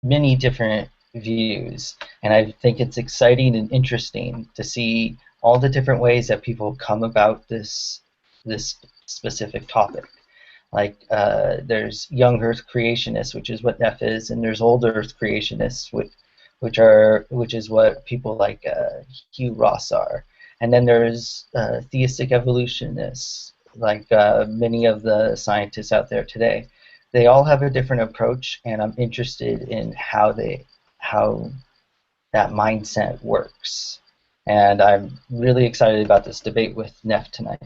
many different views, and I think it's exciting and interesting to see all the different ways that people come about this specific topic. Like there's young Earth creationists, which is what Neph is, and there's old Earth creationists, which is what people like Hugh Ross are. And then there's theistic evolutionists, like many of the scientists out there today. They all have a different approach, and I'm interested in how that mindset works. And I'm really excited about this debate with Neph tonight.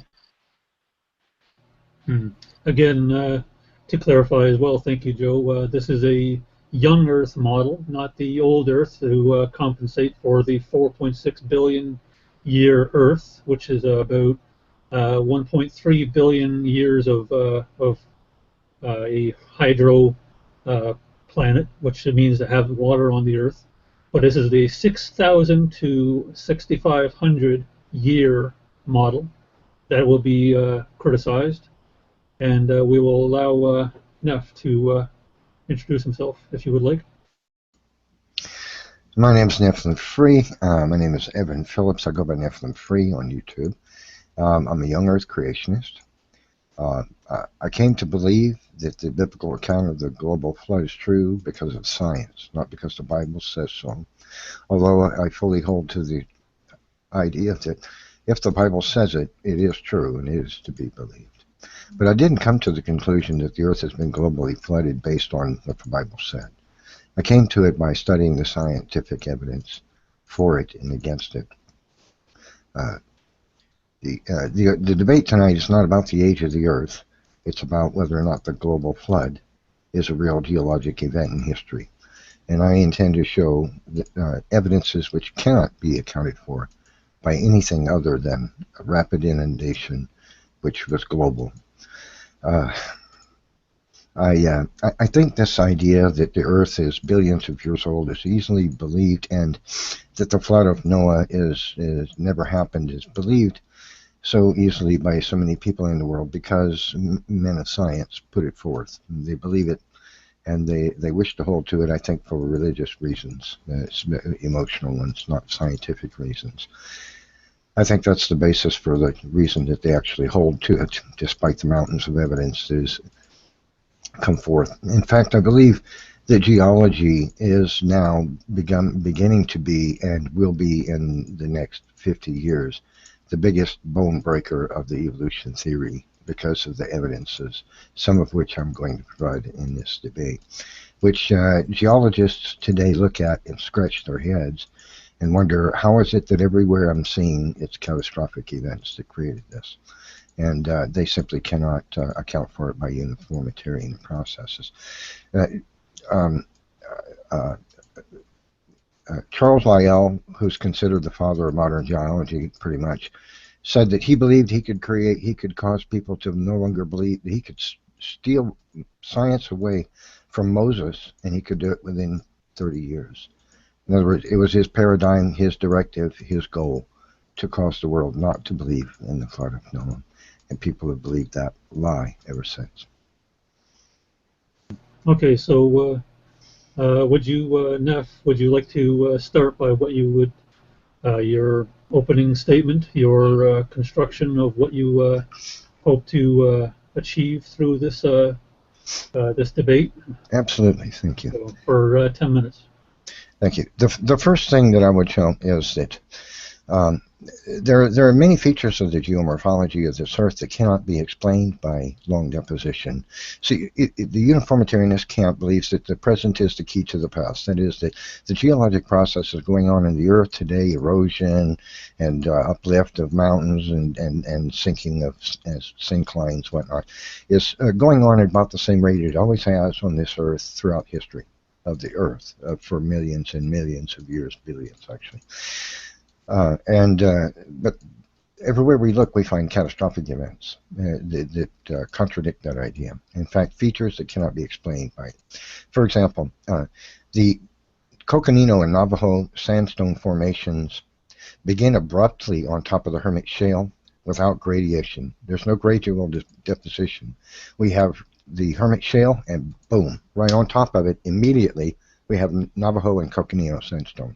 Hmm. Again, to clarify as well, thank you, Joe. This is a young Earth model, not the old Earth, to compensate for the 4.6 billion year Earth, which is about 1.3 billion years of a hydro planet, which means to have water on the Earth. But this is the 6,000 to 6,500 year model that will be criticized, and we will allow Neph to introduce himself, if you would like. My name is Nephilimfree. My name is Evan Phillips. I go by Nephilimfree on YouTube. I'm a young Earth creationist. I came to believe that the biblical account of the global flood is true because of science, not because the Bible says so. Although I fully hold to the idea that if the Bible says it, it is true and it is to be believed. But I didn't come to the conclusion that the earth has been globally flooded based on what the Bible said. I came to it by studying the scientific evidence for it and against it. The debate tonight is not about the age of the earth. It's about whether or not the global flood is a real geologic event in history. And I intend to show evidences which cannot be accounted for by anything other than a rapid inundation which was global. I think this idea that the earth is billions of years old is easily believed, and that the flood of Noah is never happened is believed so easily by so many people in the world because men of science put it forth. They believe it, and they wish to hold to it, I think, for religious reasons, emotional ones, not scientific reasons. I think that's the basis for the reason that they actually hold to it, despite the mountains of evidence that is come forth. In fact, I believe that geology is now beginning to be, and will be in the next 50 years, the biggest bone breaker of the evolution theory because of the evidences, some of which I'm going to provide in this debate, which geologists today look at and scratch their heads and wonder, how is it that everywhere I'm seeing it's catastrophic events that created this? And they simply cannot account for it by uniformitarian processes. Charles Lyell, who's considered the father of modern geology pretty much, said that he believed he could cause people to no longer believe, that he could steal science away from Moses, and he could do it within 30 years. In other words, it was his paradigm, his directive, his goal to cause the world not to believe in the flood of Noah. And people have believed that lie ever since. Okay, so would you, Neph, would you like to start by what you would, your opening statement, your construction of what you hope to achieve through this this debate? Absolutely, thank you. So for 10 minutes. Thank you. The first thing that I would show is that there are many features of the geomorphology of this Earth that cannot be explained by long deposition. See, the uniformitarianist camp believes that the present is the key to the past. That is, that the geologic processes going on in the Earth today, erosion and uplift of mountains and sinking of synclines, whatnot, is going on at about the same rate it always has on this Earth throughout history of the Earth for millions and millions of years, billions actually. But everywhere we look, we find catastrophic events that contradict that idea. In fact, features that cannot be explained by it. For example, the Coconino and Navajo sandstone formations begin abruptly on top of the Hermit Shale without gradation. There's no gradual deposition. We have the Hermit Shale, and boom, right on top of it, immediately, We have Navajo and Coconino sandstone.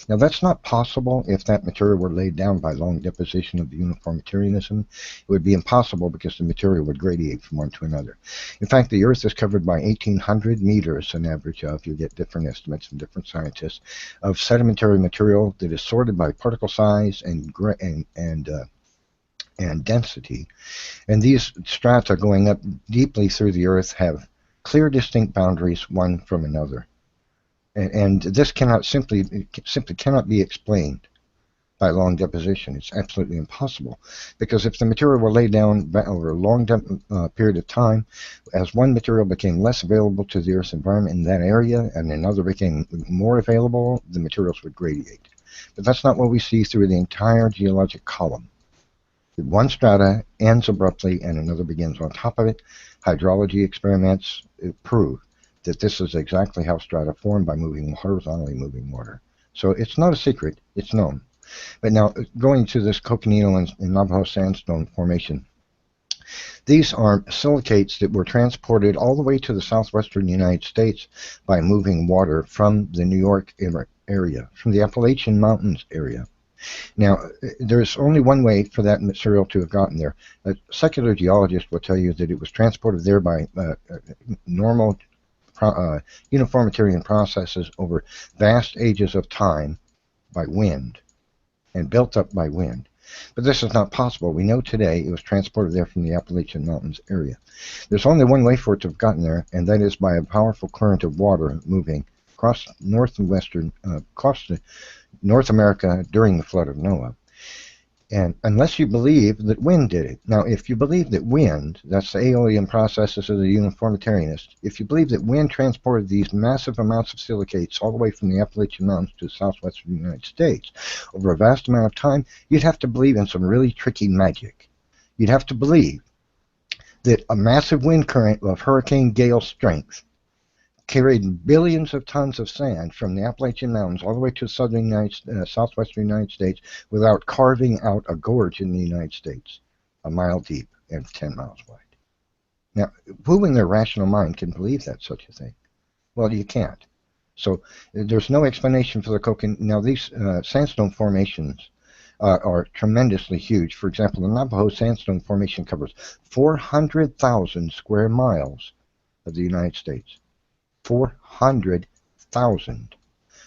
Now, that's not possible if that material were laid down by long deposition of uniformitarianism. It would be impossible because the material would gradiate from one to another. In fact, the Earth is covered by 1,800 meters, an average of, you get different estimates from different scientists, of sedimentary material that is sorted by particle size and density. And these strata going up deeply through the Earth have clear, distinct boundaries one from another. And this simply cannot be explained by long deposition. It's absolutely impossible, because if the material were laid down over a long period of time, as one material became less available to the Earth's environment in that area and another became more available, the materials would gradiate. But that's not what we see through the entire geologic column. One strata ends abruptly and another begins on top of it. Hydrology experiments prove that this is exactly how strata form, by moving horizontally moving water. So it's not a secret, it's known. But now, going to this Coconino and Navajo sandstone formation, these are silicates that were transported all the way to the southwestern United States by moving water from the New York area, from the Appalachian Mountains area. Now, there's only one way for that material to have gotten there. A secular geologist will tell you that it was transported there by normal uniformitarian processes over vast ages of time by wind and built up by wind. But this is not possible. We know today it was transported there from the Appalachian Mountains area. There's only one way for it to have gotten there, and that is by a powerful current of water moving across North America during the flood of Noah. And unless you believe that wind did it. Now, if you believe that wind, that's the Aeolian processes of the uniformitarianists, if you believe that wind transported these massive amounts of silicates all the way from the Appalachian Mountains to the southwestern United States over a vast amount of time, you'd have to believe in some really tricky magic. You'd have to believe that a massive wind current of hurricane gale strength carried billions of tons of sand from the Appalachian Mountains all the way to the southwestern United States without carving out a gorge in the United States, a mile deep and 10 miles wide. Now, who in their rational mind can believe that such a thing? Well, you can't. So there's no explanation for the Coconino. Now, these sandstone formations are tremendously huge. For example, the Navajo sandstone formation covers 400,000 square miles of the United States. 400,000.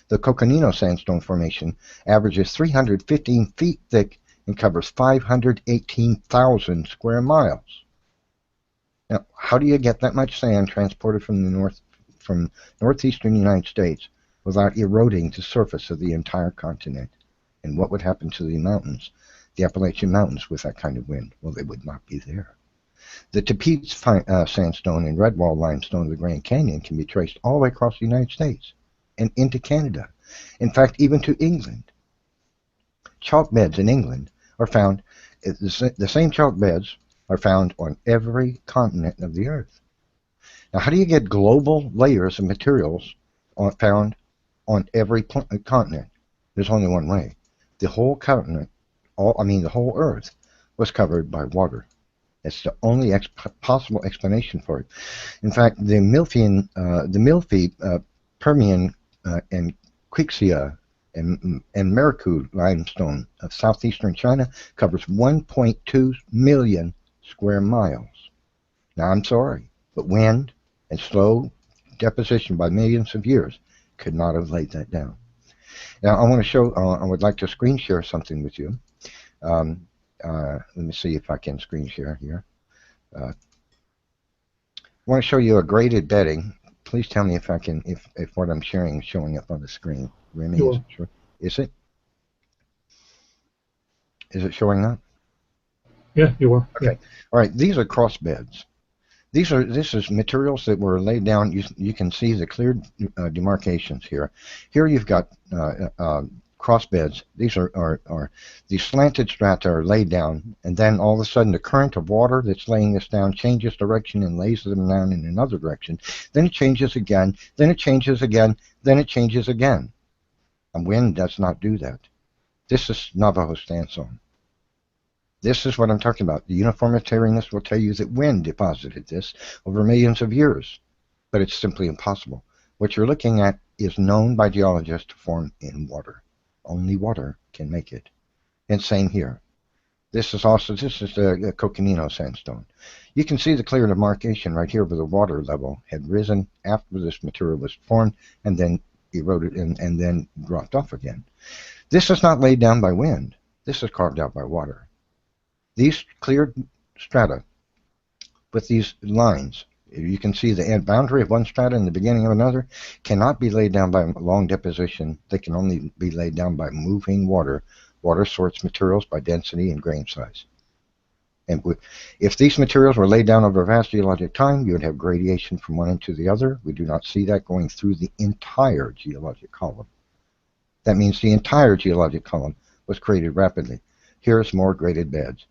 The Coconino sandstone formation averages 315 feet thick and covers 518,000 square miles. Now, how do you get that much sand transported from northeastern United States without eroding the surface of the entire continent? And what would happen to the mountains, the Appalachian Mountains, with that kind of wind? Well, they would not be there. The Tapeats sandstone and Redwall limestone of the Grand Canyon can be traced all the way across the United States and into Canada. In fact, even to England. Chalk beds in England are found, the same chalk beds are found on every continent of the Earth. Now, how do you get global layers of materials found on every continent? There's only one way. The whole continent, the whole Earth, was covered by water. It's the only possible explanation for it. In fact, the Milfie, Permian, and Quixia and Maracu limestone of southeastern China covers 1.2 million square miles. Now, I'm sorry, but wind and slow deposition by millions of years could not have laid that down. Now, I would like to screen share something with you. Let me see if I can screen share here. I want to show you a graded bedding. Please tell me if if what I'm sharing is showing up on the screen. Remy, Sure. Is it? Is it showing up? Yeah, you are. Okay. Yeah. All right. These are cross beds. This is materials that were laid down. You can see the clear demarcations here. Here you've got cross beds. These are these slanted strata are laid down, and then all of a sudden the current of water that's laying this down changes direction and lays them down in another direction. Then it changes again. Then it changes again. Then it changes again. And wind does not do that. This is Navajo sandstone. This is what I'm talking about. The uniformitarianists will tell you that wind deposited this over millions of years, but it's simply impossible. What you're looking at is known by geologists to form in water. Only water can make it. And same here. This is the Coconino sandstone. You can see the clear demarcation right here where the water level had risen after this material was formed and then eroded and then dropped off again. This is not laid down by wind. This is carved out by water. These cleared strata with these lines, you can see the end boundary of one strata and the beginning of another, cannot be laid down by long deposition. They can only be laid down by moving water. Water sorts materials by density and grain size. And if these materials were laid down over a vast geologic time, you would have gradation from one end to the other. We do not see that going through the entire geologic column. That means the entire geologic column was created rapidly. Here's more graded beds.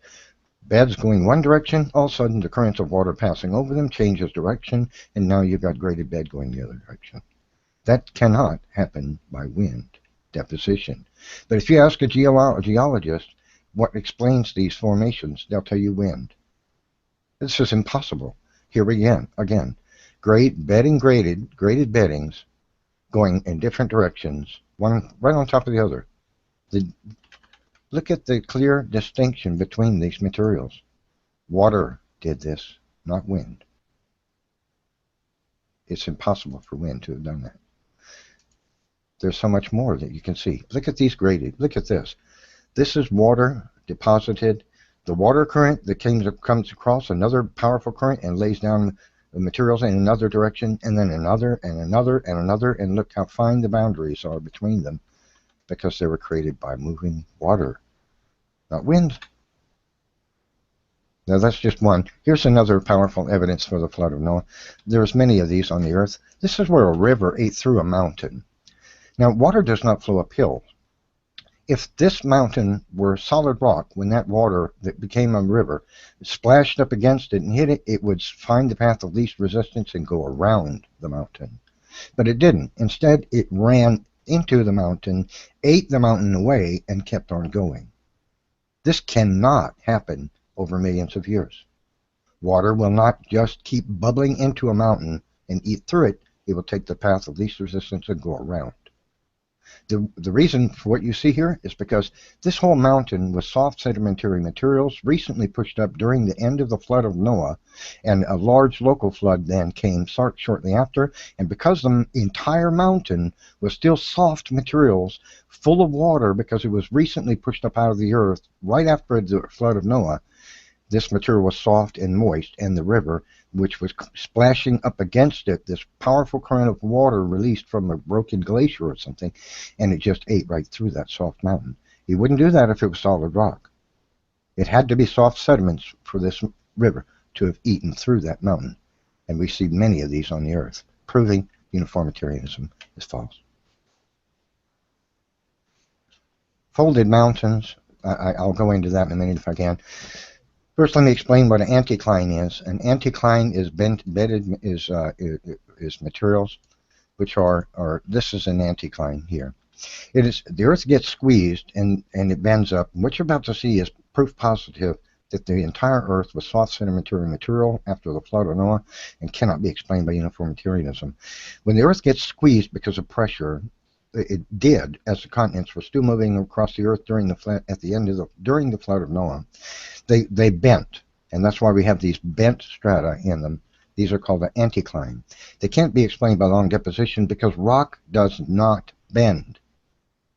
Beds going one direction, all of a sudden the currents of water passing over them changes direction, and now you've got graded bed going the other direction. That cannot happen by wind deposition. But if you ask a geologist what explains these formations, they'll tell you wind. This is impossible. Here again, graded beddings going in different directions, one right on top of the other. Look at the clear distinction between these materials. Water did this, not wind. It's impossible for wind to have done that. There's so much more that you can see. Look at these graded. Look at this. This is water deposited. The water current that comes across another powerful current and lays down the materials in another direction, and then another, and another, and another, and look how fine the boundaries are between them, because they were created by moving water, not wind. Now that's just one. Here's another powerful evidence for the flood of Noah. There's many of these on the earth. This is where a river ate through a mountain. Now water does not flow uphill. If this mountain were solid rock, when that water that became a river splashed up against it and hit it, it would find the path of least resistance and go around the mountain. But it didn't. Instead, it ran into the mountain, ate the mountain away, and kept on going. This cannot happen over millions of years. Water will not just keep bubbling into a mountain and eat through it. It will take the path of least resistance and go around. The reason for what you see here is because this whole mountain was soft sedimentary materials recently pushed up during the end of the flood of Noah, and a large local flood then came shortly after, and because the entire mountain was still soft materials full of water because it was recently pushed up out of the earth right after the flood of Noah, this material was soft and moist, and the river, which was splashing up against it, this powerful current of water released from a broken glacier or something, and it just ate right through that soft mountain. It wouldn't do that if it was solid rock. It had to be soft sediments for this river to have eaten through that mountain, and we see many of these on the earth, proving uniformitarianism is false. Folded mountains, I'll go into that in a minute if I can. First, let me explain what an anticline is. An anticline is materials which are this is an anticline here. It is the Earth gets squeezed and it bends up. What you're about to see is proof positive that the entire Earth was soft sedimentary material after the flood of Noah and cannot be explained by uniformitarianism. When the Earth gets squeezed because of pressure, it did as the continents were still moving across the Earth during the flood of Noah. They bent, and that's why we have these bent strata in them. These are called an anticline. They can't be explained by long deposition because rock does not bend,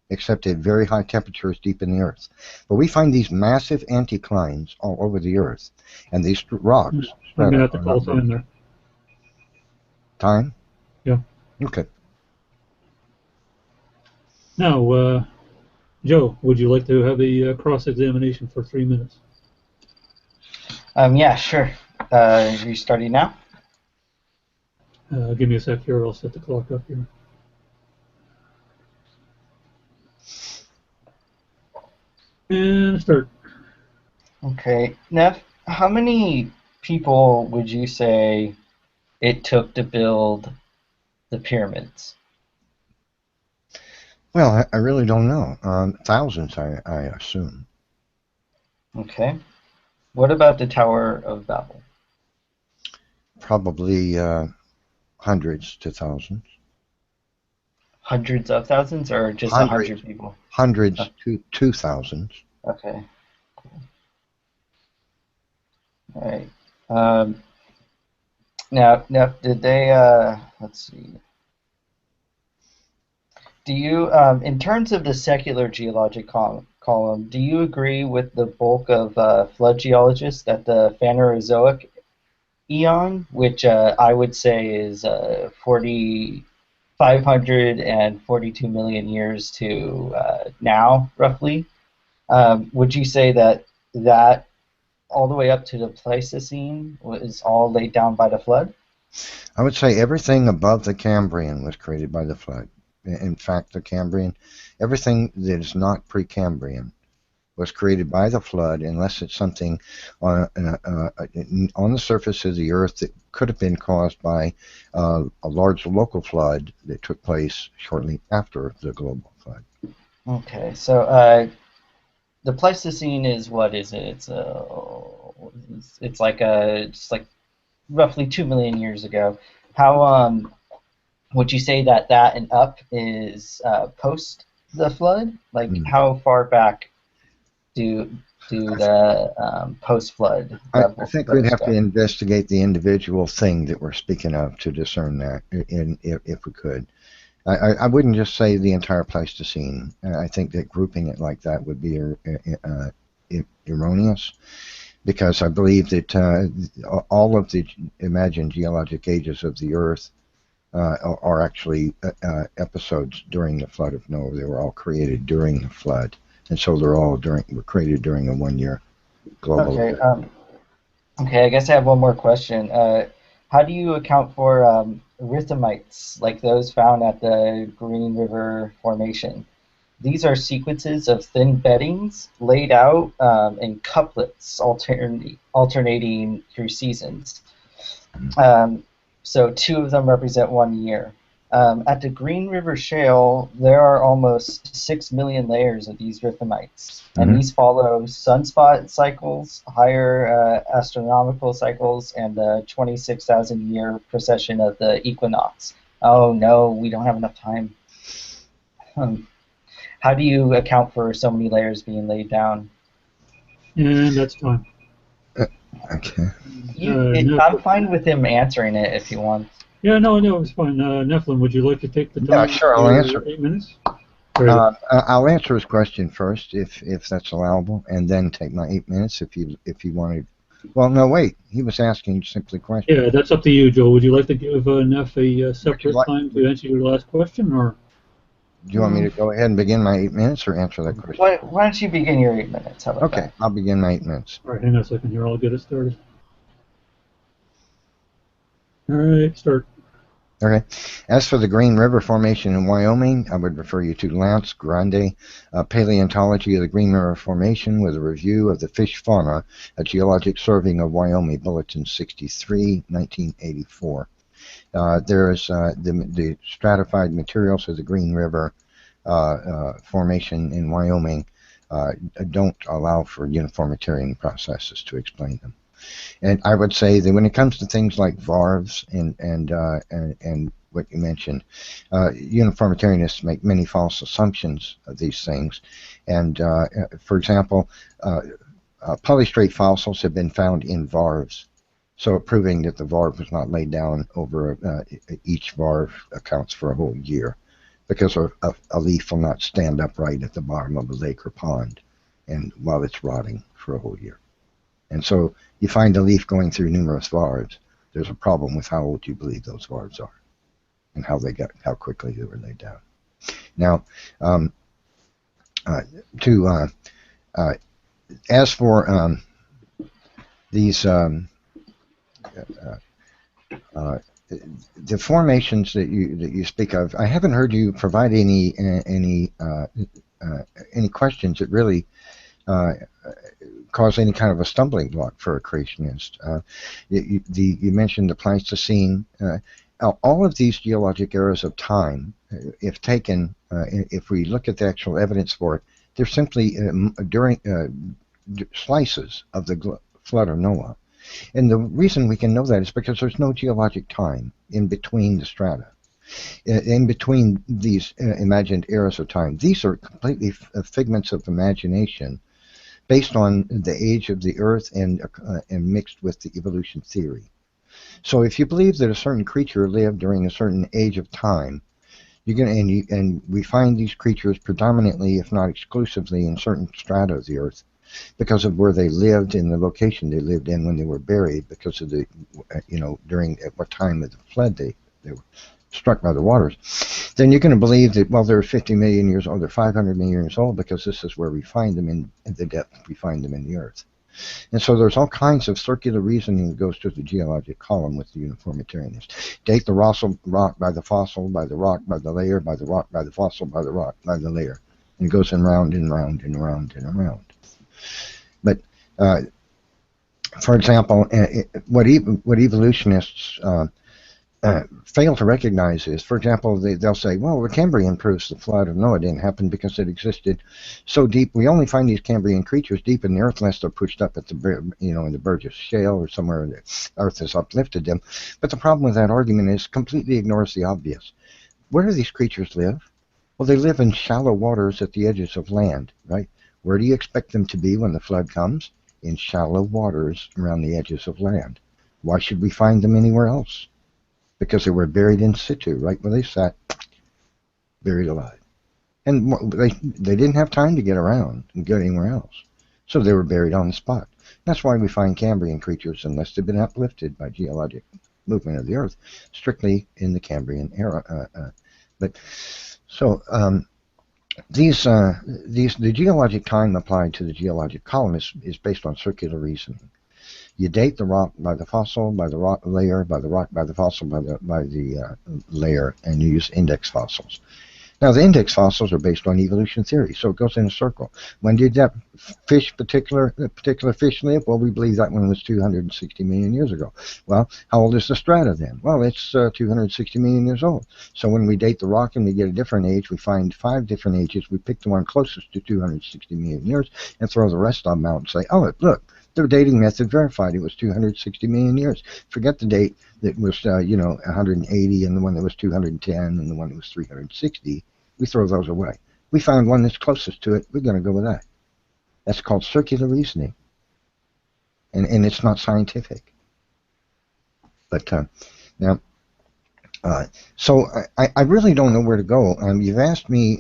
except at very high temperatures deep in the earth. But we find these massive anticlines all over the earth, and these rocks. I'm going to have to call time there. Time? Yeah. Okay. Now, Joe, would you like to have a cross-examination for 3 minutes? Yeah, sure. Are you starting now? Give me a sec here. I'll set the clock up here. And start. Okay. Neph, how many people would you say it took to build the pyramids? Well, I really don't know. Thousands, I assume. Okay. What about the Tower of Babel? Probably hundreds to thousands. hundreds of thousands, or just a Hundreds, hundred people? hundreds to thousands. Okay. All right. Um, now, did they? Let's see. Do you, in terms of the secular geologic column, do you agree with the bulk of flood geologists that the Phanerozoic eon, which I would say is 542 million years to now, roughly? Would you say that all the way up to the Pleistocene was all laid down by the flood? I would say everything above the Cambrian was created by the flood. In fact, the Cambrian, everything that is not Precambrian was created by the flood, unless it's something on the surface of the Earth that could have been caused by a large local flood that took place shortly after the global flood. Okay, so the Pleistocene is, what is it? It's like just like roughly 2 million years ago. How would you say that and up is post the flood? Like how far back do the post flood I levels think we'd have to go? investigate the individual thing that we're speaking of to discern that, if we could. I wouldn't just say the entire Pleistocene. I think that grouping it like that would be erroneous, because I believe that all of the imagined geologic ages of the Earth are actually episodes during the flood of Noah. They were all created during the flood, and so were created during a 1 year global Okay. event. Okay. I guess I have one more question. How do you account for rhythmites like those found at the Green River Formation? These are sequences of thin beddings laid out in couplets, alternating through seasons. Um, so two of them represent 1 year. At the Green River Shale, there are almost 6 million layers of these rhythmites, and these follow sunspot cycles, higher astronomical cycles, and the 26,000-year precession of the equinox. Oh no, we don't have enough time. How do you account for so many layers being laid down? And that's time. Okay. I'm fine with him answering it if he wants. Yeah, no, it's fine. Nephilim, would you like to take the time? Yeah, sure, I'll answer. 8 minutes? I'll answer his question first, if that's allowable, and then take my 8 minutes if you wanted. Well, no, wait. He was asking simply questions. Yeah, that's up to you, Joe. Would you like to give Neph a separate time to answer your last question, or? Do you want me to go ahead and begin my 8 minutes, or answer that question? Why don't you begin your 8 minutes? How about that? I'll begin my 8 minutes. All right, hang on a second here. I'll get it started. All right, start. Okay. As for the Green River Formation in Wyoming, I would refer you to Lance Grande, Paleontology of the Green River Formation, with a review of the fish fauna, a geologic survey of Wyoming, Bulletin 63, 1984. There is the stratified materials of the Green River Formation in Wyoming don't allow for uniformitarian processes to explain them. And I would say that when it comes to things like varves and what you mentioned, uniformitarianists make many false assumptions of these things. And for example, polystrate fossils have been found in varves, so proving that the varve was not laid down over each varve accounts for a whole year, because a leaf will not stand upright at the bottom of a lake or pond and while it's rotting for a whole year. And so you find a leaf going through numerous varves. There's a problem with how old you believe those varves are and how quickly they were laid down. Now, as for these the formations that you speak of, I haven't heard you provide any questions that really cause any kind of a stumbling block for a creationist. You mentioned the Pleistocene. All of these geologic eras of time, if taken, if we look at the actual evidence for it, they're simply during slices of the flood of Noah. And the reason we can know that is because there's no geologic time in between the strata. in between these imagined eras of time. These are completely figments of imagination based on the age of the Earth and mixed with the evolution theory. So if you believe that a certain creature lived during a certain age of time, you're gonna and we find these creatures predominantly, if not exclusively, in certain strata of the Earth because of where they lived and the location they lived in when they were buried, because of the during at what time of the flood they were struck by the waters. Then you're going to believe that, well, they're 50 million years old, they're 500 million years old, because this is where we find them in the depth we find them in the Earth. And so there's all kinds of circular reasoning that goes through the geologic column with the uniformitarianists. Date the rock by the fossil, by the rock, by the layer, by the rock, by the fossil, by the rock, by the layer. And it goes in round and round and round and around. But, for example, what evolutionists fail to recognize is, for example, they'll say, well, the Cambrian proves the flood of Noah didn't happen because it existed so deep. We only find these Cambrian creatures deep in the earth unless they're pushed up at the, in the Burgess Shale or somewhere the earth has uplifted them. But the problem with that argument is completely ignores the obvious. Where do these creatures live? Well, they live in shallow waters at the edges of land, right? Where do you expect them to be when the flood comes? In shallow waters around the edges of land. Why should we find them anywhere else? Because they were buried in situ, right where they sat, buried alive. And they didn't have time to get around and go anywhere else. So they were buried on the spot. That's why we find Cambrian creatures, unless they've been uplifted by geologic movement of the Earth, strictly in the Cambrian era. The geologic time applied to the geologic column is based on circular reasoning. You date the rock by the fossil, by the rock layer, by the rock, by the fossil, by the layer, and you use index fossils. Now, the index fossils are based on evolution theory, so it goes in a circle. When did that particular fish live? Well, we believe that one was 260 million years ago. Well, how old is the strata then? Well, it's 260 million years old. So when we date the rock and we get a different age, we find 5 different ages. We pick the one closest to 260 million years and throw the rest of them out and say, oh, look. The dating method verified it was 260 million years. Forget the date that was, 180 and the one that was 210 and the one that was 360. We throw those away. We found one that's closest to it. We're going to go with that. That's called circular reasoning. And it's not scientific. But now, so I really don't know where to go. You've asked me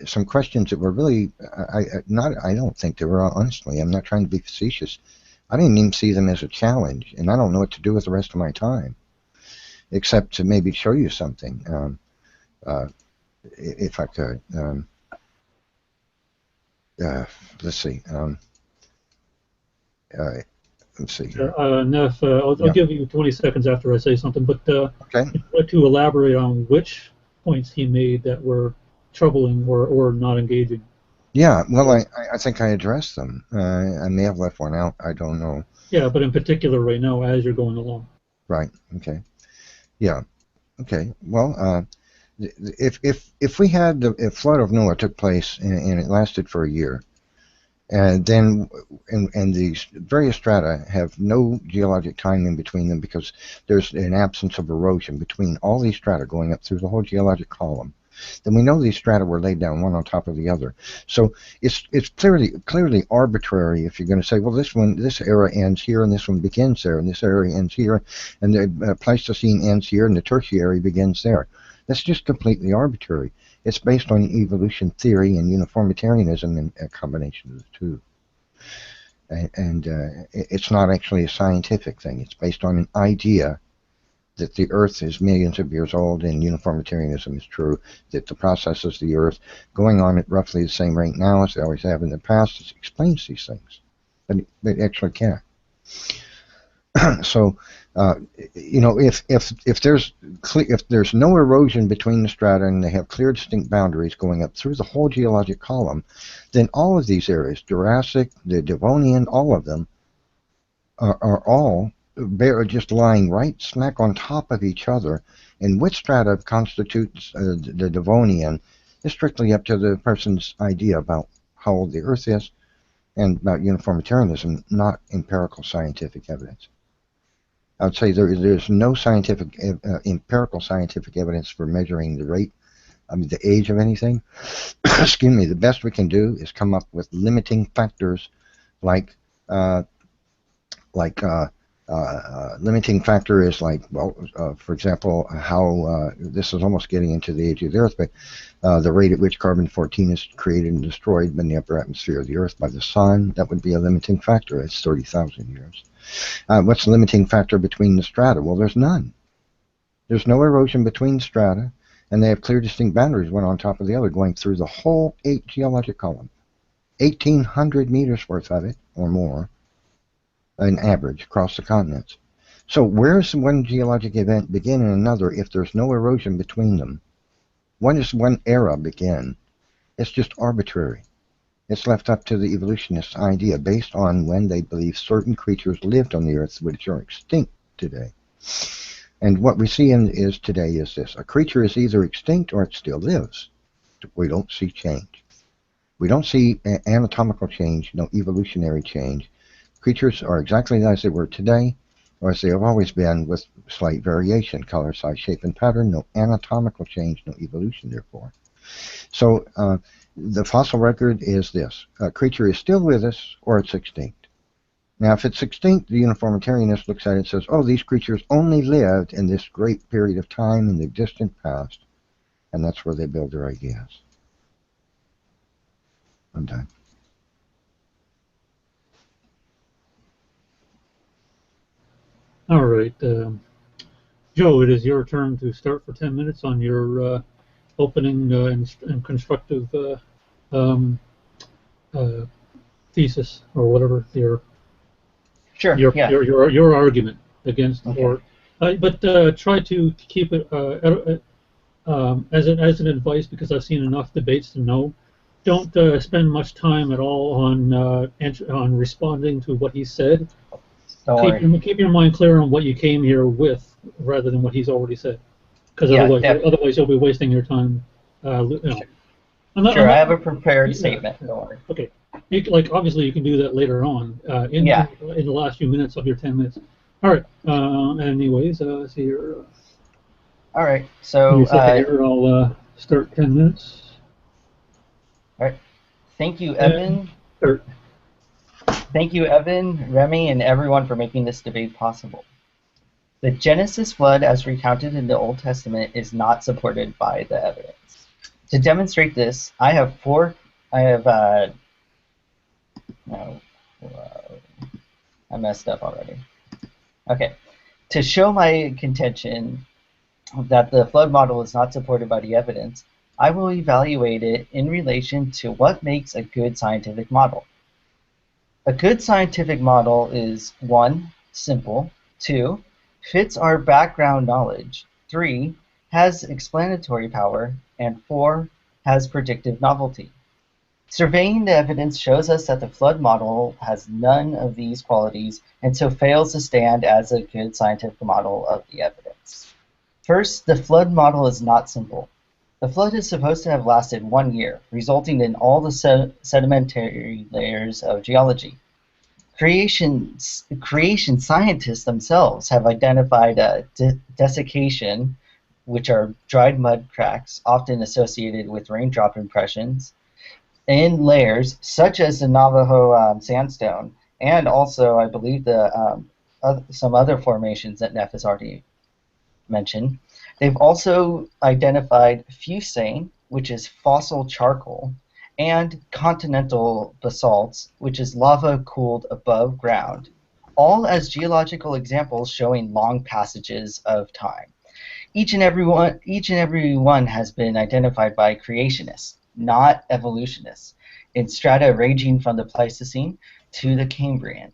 some questions that were really, I don't think they were, honestly. I'm not trying to be facetious. I didn't even see them as a challenge, and I don't know what to do with the rest of my time, except to maybe show you something, if I could. Let's see. Let's see. Neph, I'll give you 20 seconds after I say something, but okay. I'd like to elaborate on which points he made that were troubling or not engaging. Yeah, well, I think I addressed them. I may have left one out. I don't know. Yeah, but in particular right now as you're going along. Right, okay. Yeah, okay. Well, if we had the flood of Noah took place and it lasted for a year, and then and these various strata have no geologic time in between them because there's an absence of erosion between all these strata going up through the whole geologic column, then we know these strata were laid down one on top of the other. So it's clearly arbitrary if you're going to say, well, this era ends here and this one begins there, and this era ends here, and the Pleistocene ends here and the Tertiary begins there. That's just completely arbitrary. It's based on evolution theory and uniformitarianism and a combination of the two. And it's not actually a scientific thing. It's based on an idea that the Earth is millions of years old and uniformitarianism is true, that the processes of the Earth going on at roughly the same rate now as they always have in the past explains these things. But it actually can't. So, if there's no erosion between the strata and they have clear, distinct boundaries going up through the whole geologic column, then all of these areas, Jurassic, the Devonian, all of them, are all just lying right smack on top of each other. And which strata constitutes the Devonian is strictly up to the person's idea about how old the Earth is and about uniformitarianism, not empirical scientific evidence. I would say there's no scientific, empirical scientific evidence for measuring the rate, the age of anything. Excuse me. The best we can do is come up with limiting factors, like uh, like limiting factor is like, well, for example, how this is almost getting into the age of the Earth, but the rate at which carbon-14 is created and destroyed in the upper atmosphere of the Earth by the sun, that would be a limiting factor. It's 30,000 years. What's the limiting factor between the strata? Well, there's none. There's no erosion between strata, and they have clear, distinct boundaries, one on top of the other, going through the whole 8 geologic column. 1,800 meters worth of it, or more, an average across the continents. So where does one geologic event begin and another if there's no erosion between them? When does one era begin? It's just arbitrary. It's left up to the evolutionists' idea based on when they believe certain creatures lived on the Earth which are extinct today. And what we see today is this. A creature is either extinct or it still lives. We don't see change. We don't see anatomical change, no evolutionary change. Creatures are exactly as they were today, or as they have always been, with slight variation, color, size, shape, and pattern. No anatomical change, no evolution, therefore. So the fossil record is this. A creature is still with us, or it's extinct. Now, if it's extinct, the uniformitarianist looks at it and says, oh, these creatures only lived in this great period of time in the distant past, and that's where they build their ideas. I'm done. All right, Joe, it is your turn to start for 10 minutes on your opening and constructive thesis, or whatever your argument against, okay. Or but try to keep it as an advice, because I've seen enough debates to know. Don't spend much time at all on responding to what he said. Keep your mind clear on what you came here with, rather than what he's already said, because otherwise you'll be wasting your time. Sure, I have a prepared statement. Don't worry. Okay, obviously you can do that later on in the last few minutes of your 10 minutes. All right. Anyways, let's see here. All right. So here, I'll start 10 minutes. All right. Thank you, Evan. Thank you, Evan, Remy, and everyone for making this debate possible. The Genesis flood, as recounted in the Old Testament, is not supported by the evidence. To demonstrate this, I messed up already. Okay. To show my contention that the flood model is not supported by the evidence, I will evaluate it in relation to what makes a good scientific model. A good scientific model is 1. Simple, 2. Fits our background knowledge, 3. Has explanatory power, and 4. Has predictive novelty. Surveying the evidence shows us that the flood model has none of these qualities and so fails to stand as a good scientific model of the evidence. First, the flood model is not simple. The flood is supposed to have lasted 1 year, resulting in all the sedimentary layers of geology. Creation scientists themselves have identified desiccation, which are dried mud cracks, often associated with raindrop impressions, in layers such as the Navajo sandstone, and also, I believe, some other formations that Neph has already mentioned. They've also identified fusane, which is fossil charcoal, and continental basalts, which is lava cooled above ground, all as geological examples showing long passages of time. Each and every one has been identified by creationists, not evolutionists, in strata ranging from the Pleistocene to the Cambrian.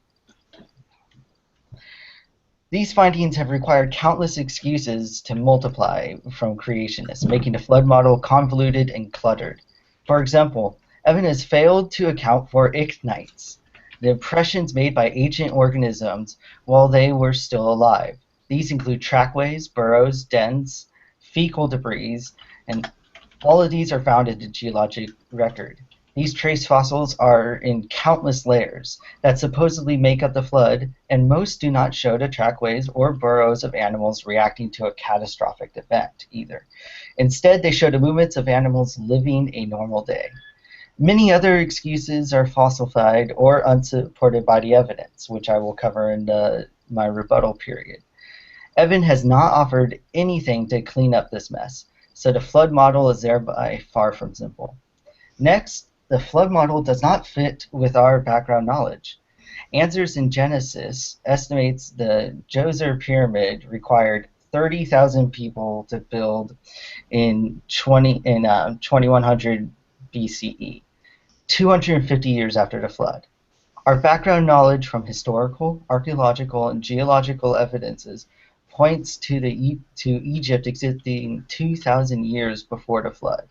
These findings have required countless excuses to multiply from creationists, making the flood model convoluted and cluttered. For example, Evan has failed to account for ichnites, the impressions made by ancient organisms while they were still alive. These include trackways, burrows, dens, fecal debris, and all of these are found in the geologic record. These trace fossils are in countless layers that supposedly make up the flood, and most do not show the trackways or burrows of animals reacting to a catastrophic event either. Instead, they show the movements of animals living a normal day. Many other excuses are falsified or unsupported by the evidence, which I will cover in my rebuttal period. Evan has not offered anything to clean up this mess, so the flood model is thereby far from simple. Next, the flood model does not fit with our background knowledge. Answers in Genesis estimates the Djoser pyramid required 30,000 people to build in 2100 BCE, 250 years after the flood. Our background knowledge from historical, archaeological, and geological evidences points to Egypt existing 2,000 years before the flood.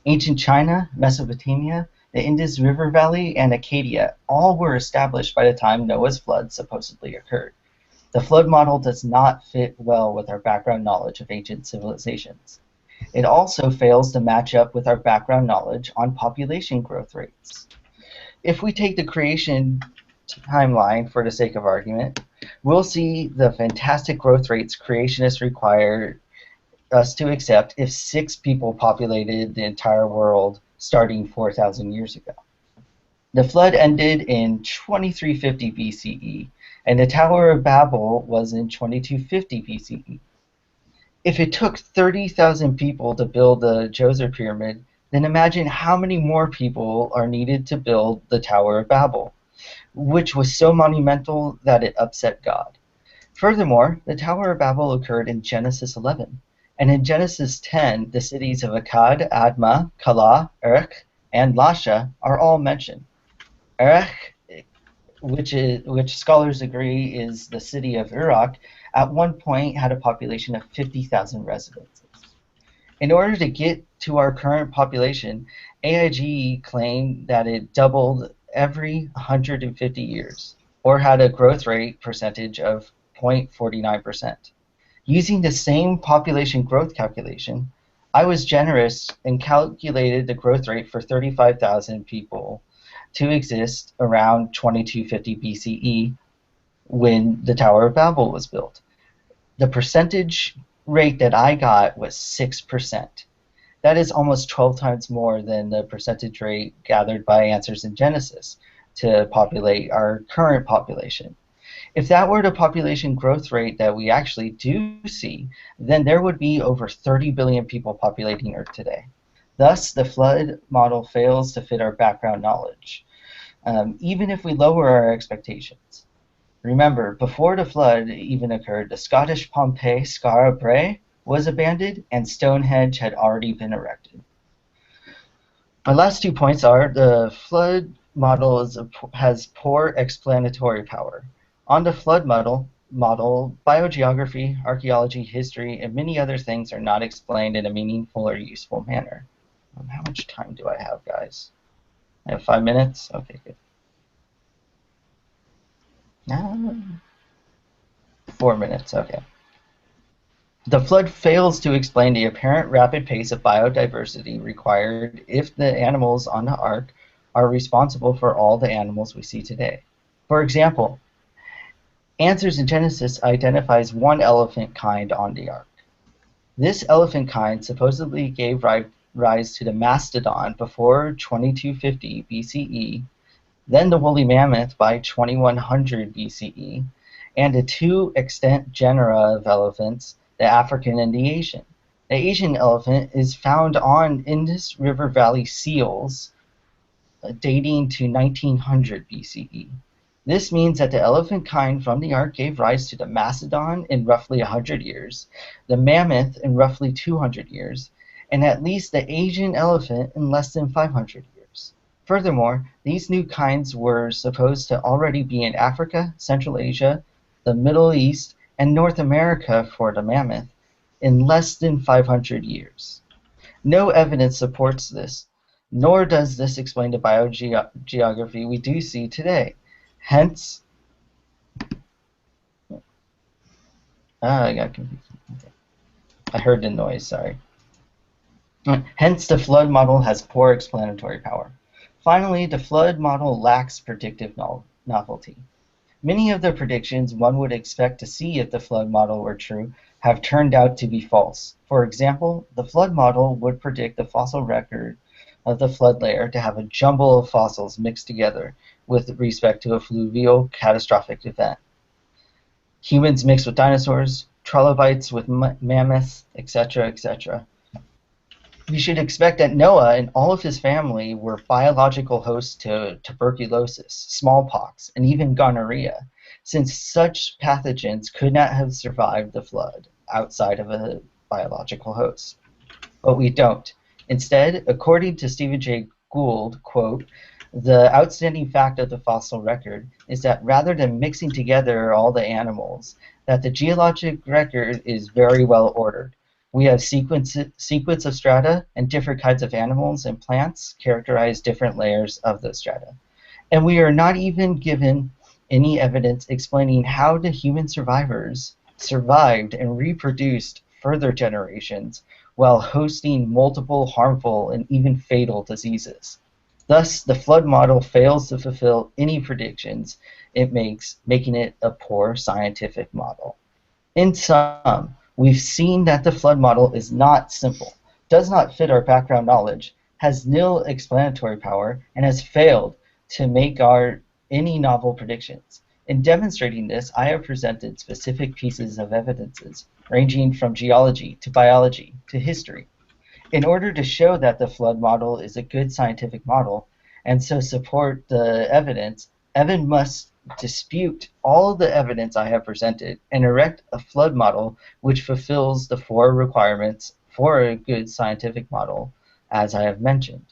Ancient China, Mesopotamia, the Indus River Valley, and Acadia all were established by the time Noah's flood supposedly occurred. The flood model does not fit well with our background knowledge of ancient civilizations. It also fails to match up with our background knowledge on population growth rates. If we take the creation timeline for the sake of argument, we'll see the fantastic growth rates creationists require us to accept if 6 people populated the entire world starting 4,000 years ago. The flood ended in 2350 BCE, and the Tower of Babel was in 2250 BCE. If it took 30,000 people to build the Djoser pyramid, then imagine how many more people are needed to build the Tower of Babel, which was so monumental that it upset God. Furthermore, the Tower of Babel occurred in Genesis 11, and in Genesis 10, the cities of Akkad, Admah, Calah, Erech, and Lasha are all mentioned. Erech, which scholars agree is the city of Iraq, at one point had a population of 50,000 residents. In order to get to our current population, AIG claimed that it doubled every 150 years, or had a growth rate percentage of 0.49%. Using the same population growth calculation, I was generous and calculated the growth rate for 35,000 people to exist around 2250 BCE when the Tower of Babel was built. The percentage rate that I got was 6%. That is almost 12 times more than the percentage rate gathered by Answers in Genesis to populate our current population. If that were the population growth rate that we actually do see, then there would be over 30 billion people populating Earth today. Thus, the flood model fails to fit our background knowledge, even if we lower our expectations. Remember, before the flood even occurred, the Scottish Pompeii Skara Brae was abandoned and Stonehenge had already been erected. My last 2 points are the flood model has poor explanatory power. On the flood model, biogeography, archaeology, history, and many other things are not explained in a meaningful or useful manner. How much time do I have, guys? I have 5 minutes? Okay, good. 4 minutes, okay. The flood fails to explain the apparent rapid pace of biodiversity required if the animals on the ark are responsible for all the animals we see today. For example, Answers in Genesis identifies one elephant kind on the ark. This elephant kind supposedly gave rise to the mastodon before 2250 BCE, then the woolly mammoth by 2100 BCE, and the 2 extant genera of elephants, the African and the Asian. The Asian elephant is found on Indus River Valley seals dating to 1900 BCE. This means that the elephant kind from the ark gave rise to the mastodon in roughly 100 years, the mammoth in roughly 200 years, and at least the Asian elephant in less than 500 years. Furthermore, these new kinds were supposed to already be in Africa, Central Asia, the Middle East, and North America for the mammoth in less than 500 years. No evidence supports this, nor does this explain the biogeography we do see today. Hence, I got confused. Okay. I heard the noise, sorry. Hence, the flood model has poor explanatory power. Finally, the flood model lacks predictive novelty. Many of the predictions one would expect to see if the flood model were true have turned out to be false. For example, the flood model would predict the fossil record of the flood layer to have a jumble of fossils mixed together with respect to a fluvial catastrophic event. Humans mixed with dinosaurs, trilobites with mammoths, etc., etc. We should expect that Noah and all of his family were biological hosts to tuberculosis, smallpox, and even gonorrhea, since such pathogens could not have survived the flood outside of a biological host. But we don't. Instead, according to Stephen Jay Gould, quote, the outstanding fact of the fossil record is that rather than mixing together all the animals, that the geologic record is very well ordered. We have sequence of strata, and different kinds of animals and plants characterize different layers of the strata. And we are not even given any evidence explaining how the human survivors survived and reproduced further generations while hosting multiple harmful and even fatal diseases. Thus, the flood model fails to fulfill any predictions it makes, making it a poor scientific model. In sum, we've seen that the flood model is not simple, does not fit our background knowledge, has nil explanatory power, and has failed to make any novel predictions. In demonstrating this, I have presented specific pieces of evidences, ranging from geology to biology to history. In order to show that the flood model is a good scientific model, and so support the evidence, Evan must dispute all the evidence I have presented and erect a flood model which fulfills the 4 requirements for a good scientific model, as I have mentioned.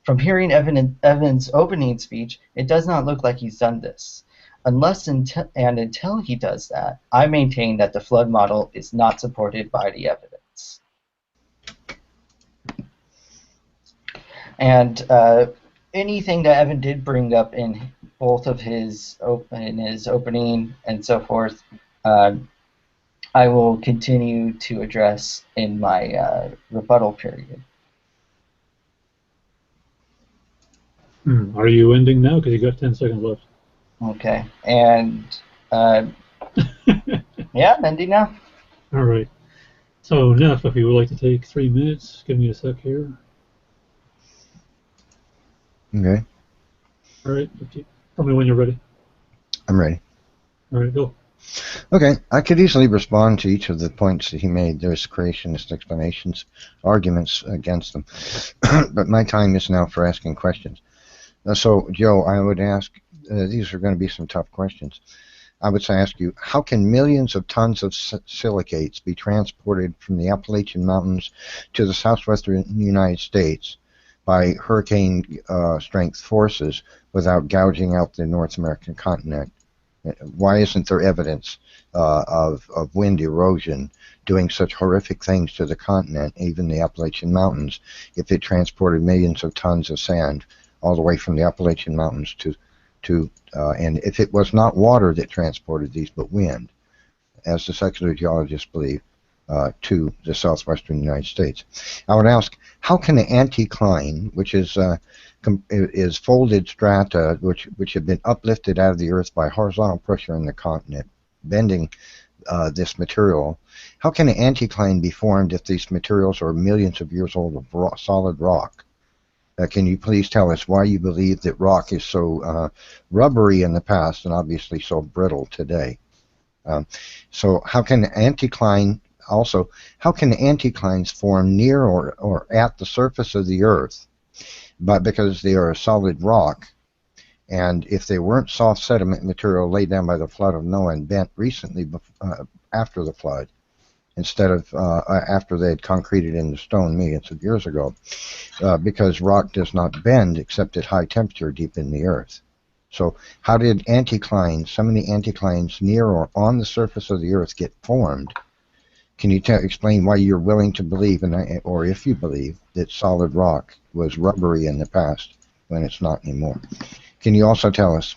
From hearing Evan's opening speech, it does not look like he's done this. Until he does that, I maintain that the flood model is not supported by the evidence. And anything that Evan did bring up in both of his opening and so forth, I will continue to address in my rebuttal period. Are you ending now? Because you got 10 seconds left. Okay, and yeah, I'm ending now. All right. So, Neph, if you would like to take 3 minutes, give me a sec here. Okay. All right. Tell me when you're ready. I'm ready. All right, go. Okay, I could easily respond to each of the points that he made. There's creationist explanations, arguments against them. But my time is now for asking questions. So, Joe, I would ask, these are going to be some tough questions. I would ask you, how can millions of tons of silicates be transported from the Appalachian Mountains to the southwestern United States by hurricane strength forces without gouging out the North American continent? Why isn't there evidence of wind erosion doing such horrific things to the continent, even the Appalachian Mountains, if it transported millions of tons of sand all the way from the Appalachian Mountains and if it was not water that transported these, but wind, as the secular geologists believe, to the southwestern United States? I would ask, how can the anticline, which is folded strata which have been uplifted out of the earth by horizontal pressure in the continent, bending this material, how can an anticline be formed if these materials are millions of years old of solid rock? Can you please tell us why you believe that rock is so rubbery in the past and obviously so brittle today? So how can anticline also, how can anticlines form near or at the surface of the earth? But because they are a solid rock, and if they weren't soft sediment material laid down by the flood of Noah and bent recently after the flood, instead of after they had concreted into stone millions of years ago, because rock does not bend except at high temperature deep in the earth. So how did anticlines, so many anticlines near or on the surface of the earth get formed? Can you explain why you're willing to believe, or if you believe, that solid rock was rubbery in the past when it's not anymore? Can you also tell us,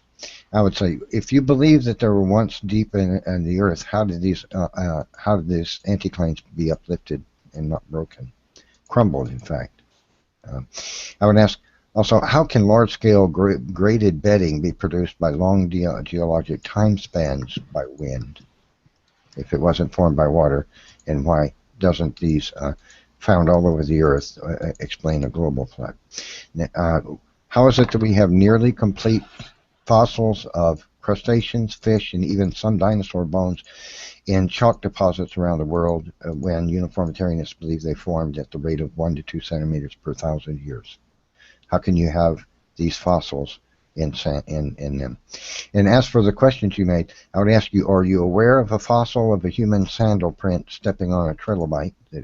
I would say, if you believe that there were once deep in the earth, how did these anticlines be uplifted and not broken? Crumbled, in fact. I would ask, Also, how can large-scale graded bedding be produced by long geologic time spans by wind if it wasn't formed by water? And why doesn't these found all over the Earth explain a global flood? How is it that we have nearly complete fossils of crustaceans, fish, and even some dinosaur bones in chalk deposits around the world when uniformitarianists believe they formed at the rate of 1 to 2 centimeters per 1,000 years? How can you have these fossils in them? And as for the questions you made, I would ask you, are you aware of a fossil of a human sandal print stepping on a trilobite that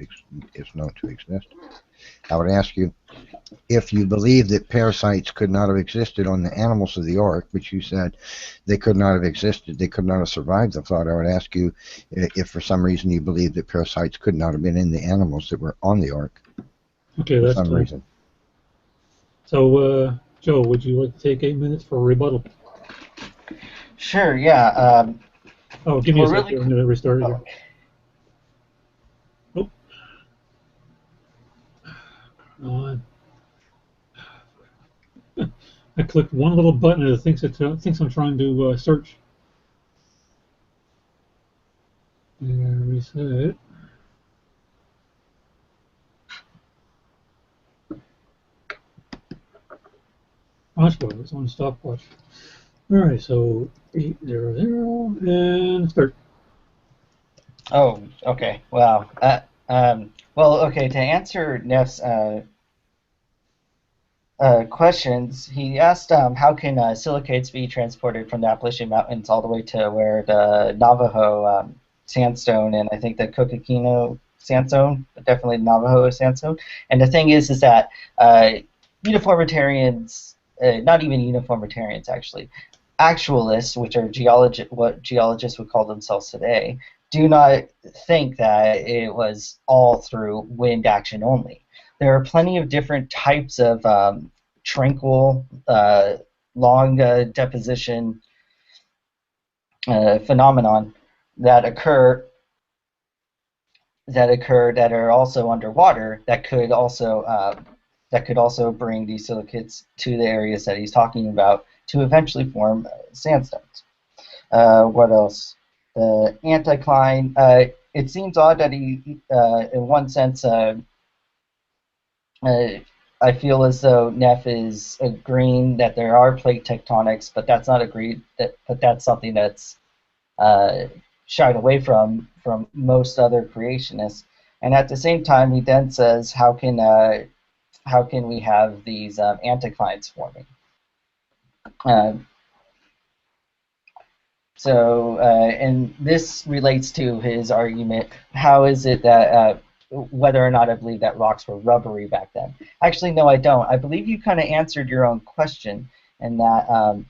is known to exist? I would ask you, if you believe that parasites could not have existed on the animals of the ark, which you said they could not have existed, they could not have survived the flood, I would ask you if for some reason you believe that parasites could not have been in the animals that were on the ark. Okay, for that's some clear. reason. So, Joe, would you like to take 8 minutes for a rebuttal? Sure, yeah. Oh, give me a We're second. really I'm going to restart it here. Oh. Come on. I clicked one little button and it thinks I'm trying to search. And reset. Watch mode. It's on stopwatch. All right, so 800 and start. Oh, okay. Wow. Well, okay. To answer Neff's questions, he asked how can silicates be transported from the Appalachian Mountains all the way to where the Navajo sandstone and I think the Coconino sandstone, but definitely Navajo sandstone. And the thing is that uniformitarians, not even uniformitarians actually, actualists, which are what geologists would call themselves today, do not think that it was all through wind action only. There are plenty of different types of tranquil, long deposition phenomenon that occur that are also underwater that could also bring these silicates to the areas that he's talking about to eventually form sandstones. What else? The anticline. It seems odd that he, in one sense, I feel as though Neph is agreeing that there are plate tectonics, but that's not agreed. But that's something that's shied away from most other creationists. And at the same time, he then says, how can we have these anticlines forming? And this relates to his argument, how is it that whether or not I believe that rocks were rubbery back then. Actually, no, I don't. I believe you kind of answered your own question in that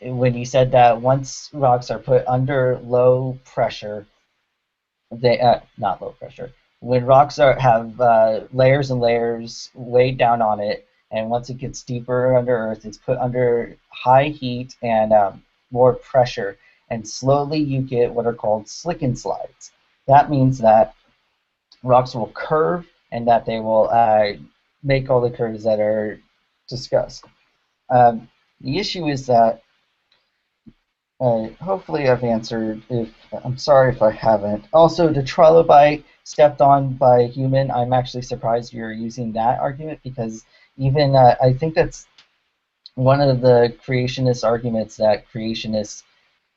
when you said that once rocks are put under low pressure, they not low pressure. When rocks have layers and layers weighed down on it, and once it gets deeper under earth, it's put under high heat and more pressure, and slowly you get what are called slick and slides. That means that rocks will curve and that they will make all the curves that are discussed. The issue is that hopefully I've answered. I'm sorry if I haven't. Also, the trilobite stepped on by a human. I'm actually surprised you're using that argument because even I think that's one of the creationist arguments that creationists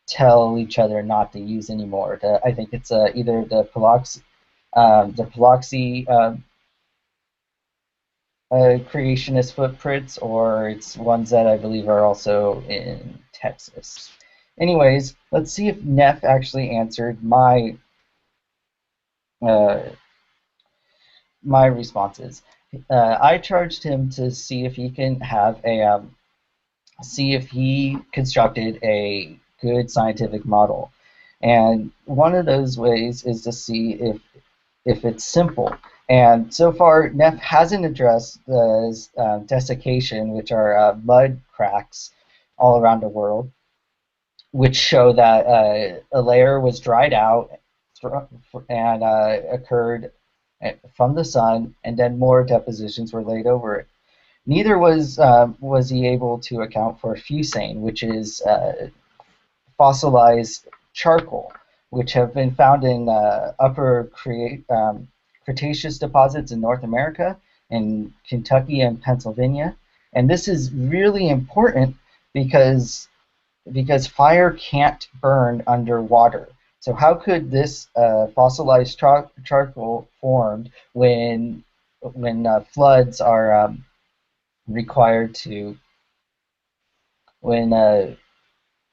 tell each other not to use anymore. I think it's either the Paluxy creationist footprints, or it's ones that I believe are also in Texas. Anyways, let's see if Neph actually answered my my responses. I charged him to see if he can have see if he constructed a good scientific model, and one of those ways is to see if it's simple. And so far, Neph hasn't addressed the desiccation, which are mud cracks all around the world, which show that a layer was dried out and occurred from the sun, and then more depositions were laid over it. Neither was he able to account for fusane, which is fossilized charcoal, which have been found in Cretaceous deposits in North America, in Kentucky and Pennsylvania. And this is really important because fire can't burn underwater. So how could this fossilized charcoal formed when floods are required to when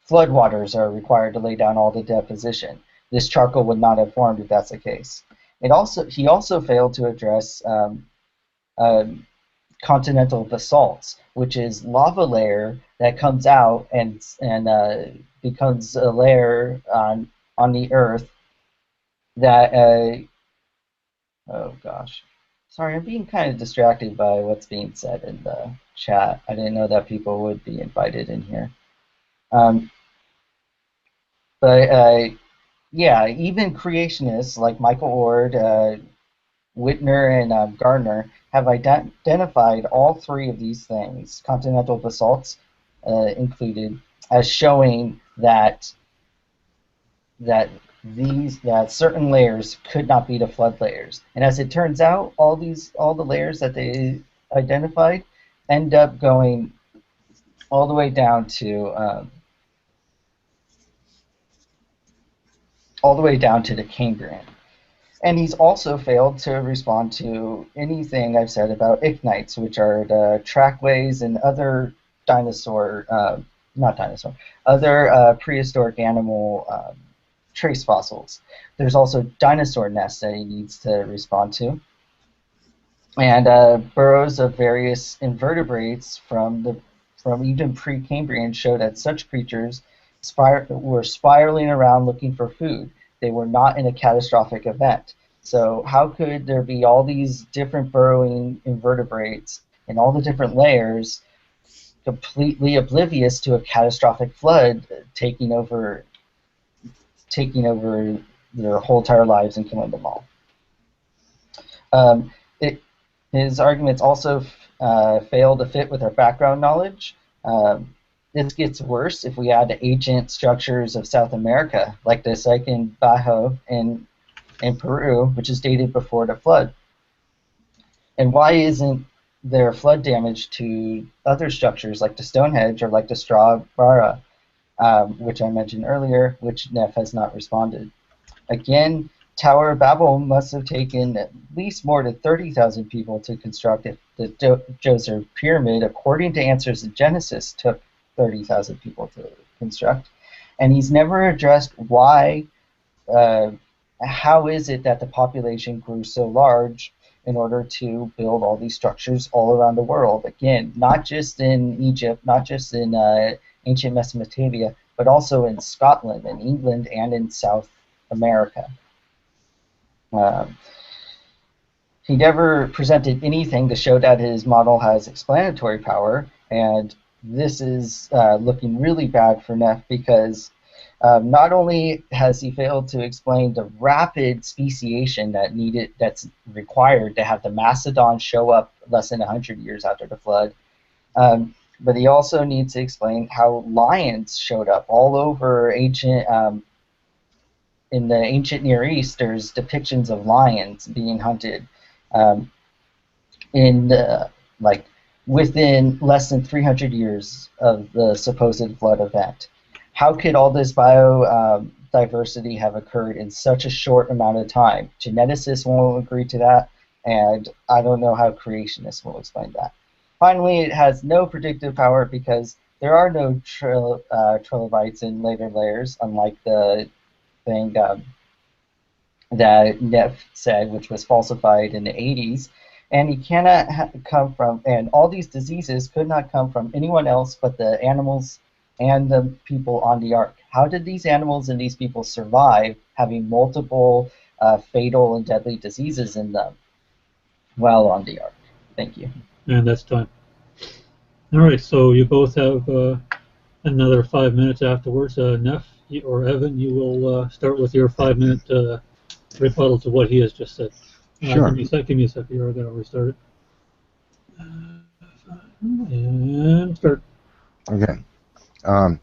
floodwaters are required to lay down all the deposition? This charcoal would not have formed if that's the case. He also failed to address continental basalts, which is lava layer that comes out and becomes a layer on the Earth that oh gosh, sorry, I'm being kind of distracted by what's being said in the chat. I didn't know that people would be invited in here. But yeah, even creationists like Michael Ord, Whitner, and Gardner have identified all three of these things, continental basalts included, as showing that certain layers could not be the flood layers. And as it turns out, all the layers that they identified end up going all the way down to the Cambrian. And he's also failed to respond to anything I've said about ichnites, which are the trackways and other prehistoric animal trace fossils. There's also dinosaur nests that he needs to respond to, and burrows of various invertebrates from even pre-Cambrian show that such creatures were spiraling around looking for food. They were not in a catastrophic event. So how could there be all these different burrowing invertebrates in all the different layers, completely oblivious to a catastrophic flood taking over their whole entire lives and killing them all? His arguments also fail to fit with our background knowledge. This gets worse if we add the ancient structures of South America, like the Sican Bajo in Peru, which is dated before the flood. And why isn't there flood damage to other structures like the Stonehenge or like the Straw Barra, which I mentioned earlier, which Neph has not responded? Again, Tower of Babel must have taken at least more than 30,000 people to construct it. The Djoser Pyramid, according to Answers in Genesis, took 30,000 people to construct. And he's never addressed why, how is it that the population grew so large in order to build all these structures all around the world? Again, not just in Egypt, not just in ancient Mesopotamia, but also in Scotland and England and in South America. He never presented anything to show that his model has explanatory power, and this is looking really bad for Neph because not only has he failed to explain the rapid speciation that's required to have the mastodon show up less than 100 years after the flood, but he also needs to explain how lions showed up all over in the ancient Near East. There's depictions of lions being hunted within less than 300 years of the supposed flood event. How could all this biodiversity have occurred in such a short amount of time? Geneticists won't agree to that, and I don't know how creationists will explain that. Finally, it has no predictive power because there are no trilobites in later layers, unlike the thing that Neph said, which was falsified in the 80s. And he cannot come from, and all these diseases could not come from anyone else but the animals and the people on the ark. How did these animals and these people survive having multiple fatal and deadly diseases in them while on the ark? Thank you. And that's time. All right, so you both have another 5 minutes afterwards. Neph or Evan, you will start with your 5-minute rebuttal to what he has just said. Sure. Give me a sec here. I gotta restart it. And start. Okay. Um,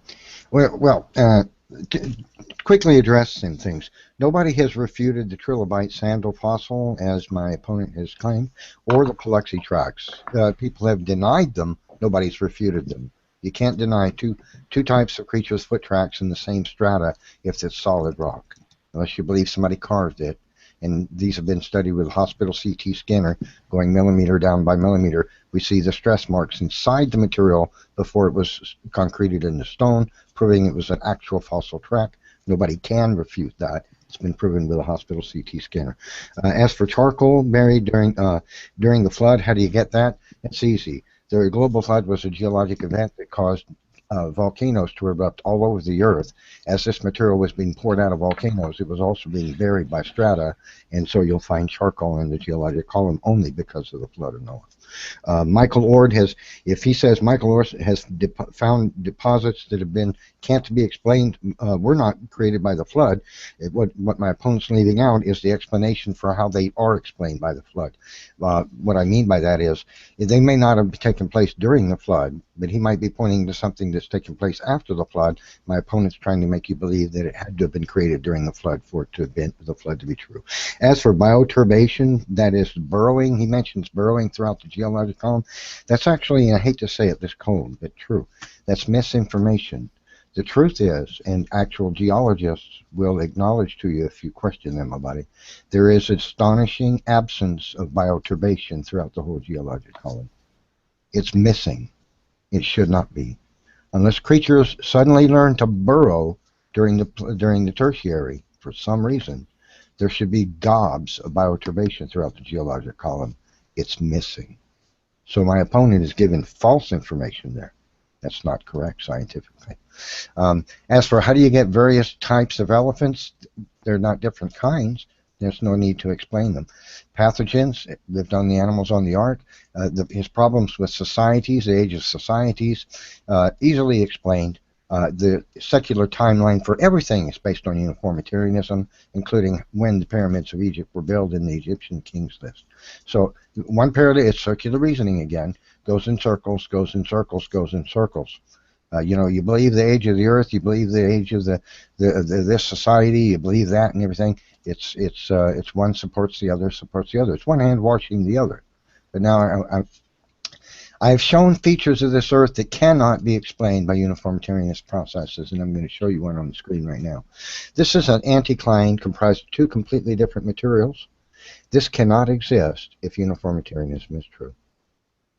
to quickly address some things. Nobody has refuted the trilobite sandal fossil, as my opponent has claimed, or the Paluxy tracks. People have denied them. Nobody's refuted them. You can't deny two types of creatures' foot tracks in the same strata if it's solid rock, unless you believe somebody carved it. And these have been studied with a hospital CT scanner, going millimeter down by millimeter. We see the stress marks inside the material before it was concreted into stone, proving it was an actual fossil track. Nobody can refute that. It's been proven with a hospital CT scanner. As for charcoal buried during the flood, how do you get that? It's easy. The global flood was a geologic event that caused volcanoes to erupt all over the earth. As this material was being poured out of volcanoes, it was also being buried by strata, and so you'll find charcoal in the geologic column only because of the flood of Noah. Michael Ord has, if he says Michael Ord has found deposits that can't be explained, were not created by the flood. What my opponent's leaving out is the explanation for how they are explained by the flood. What I mean by that is they may not have taken place during the flood, but he might be pointing to something that's taken place after the flood. My opponent's trying to make you believe that it had to have been created during the flood for it to have been the flood to be true. As for bioturbation, that is burrowing, he mentions burrowing throughout the geologic column. That's actually, I hate to say it this cold, but true. That's misinformation. The truth is, and actual geologists will acknowledge to you if you question them about it, there is astonishing absence of bioturbation throughout the whole geologic column. It's missing. It should not be. Unless creatures suddenly learn to burrow during the tertiary for some reason, there should be gobs of bioturbation throughout the geologic column. It's missing. So my opponent is given false information there. That's not correct scientifically. As for how do you get various types of elephants, they're not different kinds. There's no need to explain them. Pathogens lived on the animals on the ark. His problems with societies, the age of societies, easily explained. The secular timeline for everything is based on uniformitarianism, including when the pyramids of Egypt were built in the Egyptian kings list. So one paradigm is circular reasoning again, goes in circles, goes in circles, goes in circles. You believe the age of the earth, you believe the age of this society, you believe that and everything. It's one supports the other, supports the other. It's one hand washing the other. But now I've shown features of this earth that cannot be explained by uniformitarianist processes, and I'm going to show you one on the screen right now. This is an anticline comprised of two completely different materials. This cannot exist if uniformitarianism is true.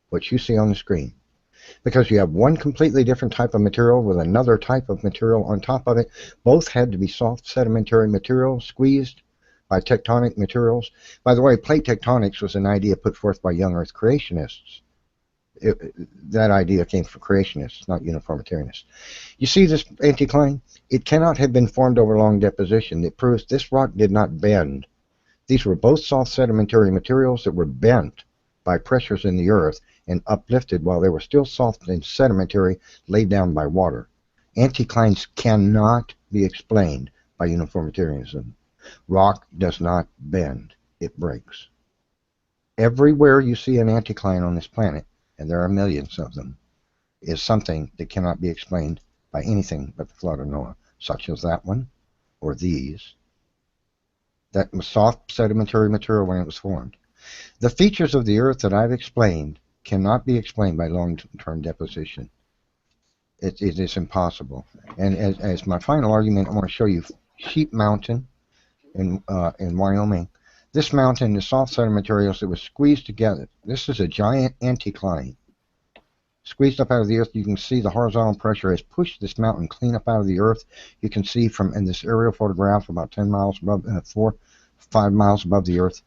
What you see on the screen. Because you have one completely different type of material with another type of material on top of it. Both had to be soft sedimentary material squeezed by tectonic materials. By the way, plate tectonics was an idea put forth by young earth creationists. That idea came from creationists, not uniformitarianists. You see this anticline? It cannot have been formed over long deposition. It proves this rock did not bend. These were both soft sedimentary materials that were bent by pressures in the earth and uplifted while they were still soft and sedimentary, laid down by water. Anticlines cannot be explained by uniformitarianism. Rock does not bend, it breaks. Everywhere you see an anticline on this planet, and there are millions of them, is something that cannot be explained by anything but the flood of Noah, such as that one, or these. That was soft sedimentary material when it was formed. The features of the earth that I've explained cannot be explained by long-term deposition. It is impossible. And as my final argument, I want to show you Sheep Mountain in Wyoming. This mountain is soft sedimentary materials that was squeezed together. This is a giant anticline. Squeezed up out of the earth, you can see the horizontal pressure has pushed this mountain clean up out of the earth. You can see from in this aerial photograph about 10 miles above, 5 miles above the earth,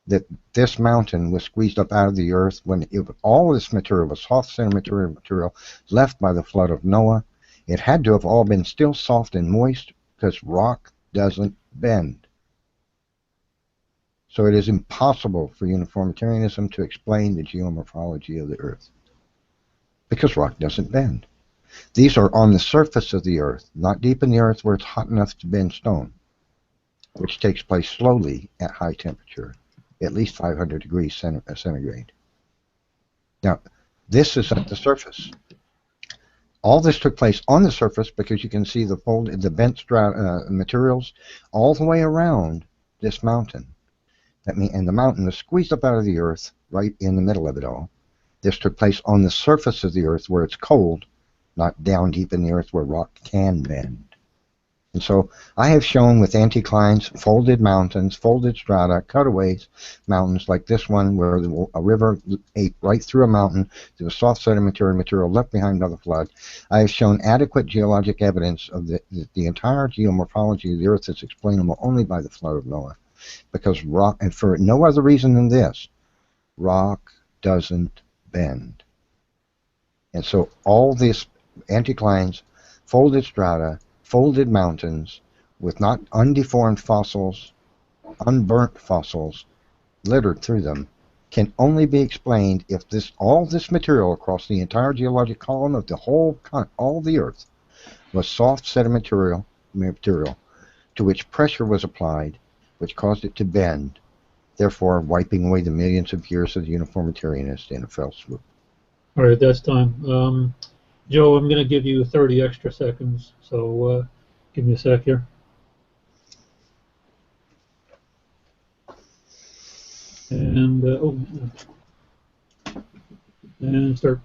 that this mountain was squeezed up out of the earth when all this material was soft sedimentary material left by the flood of Noah. It had to have all been still soft and moist because rock doesn't bend. So it is impossible for uniformitarianism to explain the geomorphology of the earth because rock doesn't bend. These are on the surface of the earth, not deep in the earth where it's hot enough to bend stone, which takes place slowly at high temperature. at least 500 degrees centigrade. Now, this is at the surface. All this took place on the surface because you can see the bent materials all the way around this mountain. And the mountain was squeezed up out of the earth right in the middle of it all. This took place on the surface of the earth where it's cold, not down deep in the earth where rock can bend. And so I have shown with anticlines, folded mountains, folded strata, cutaways, mountains like this one where a river ate right through a mountain. There was soft sedimentary material left behind by the flood. I have shown adequate geologic evidence of the entire geomorphology of the earth is explainable only by the flood of Noah. Because rock, and for no other reason than this, rock doesn't bend. And so all these anticlines, folded strata, folded mountains with not undeformed fossils, unburnt fossils littered through them can only be explained if all this material across the entire geologic column of all the earth was soft sedimentary material to which pressure was applied, which caused it to bend, therefore wiping away the millions of years of uniformitarianism in a fell swoop. All right, that's time. Joe, I'm going to give you 30 extra seconds, so give me a sec here. And and start.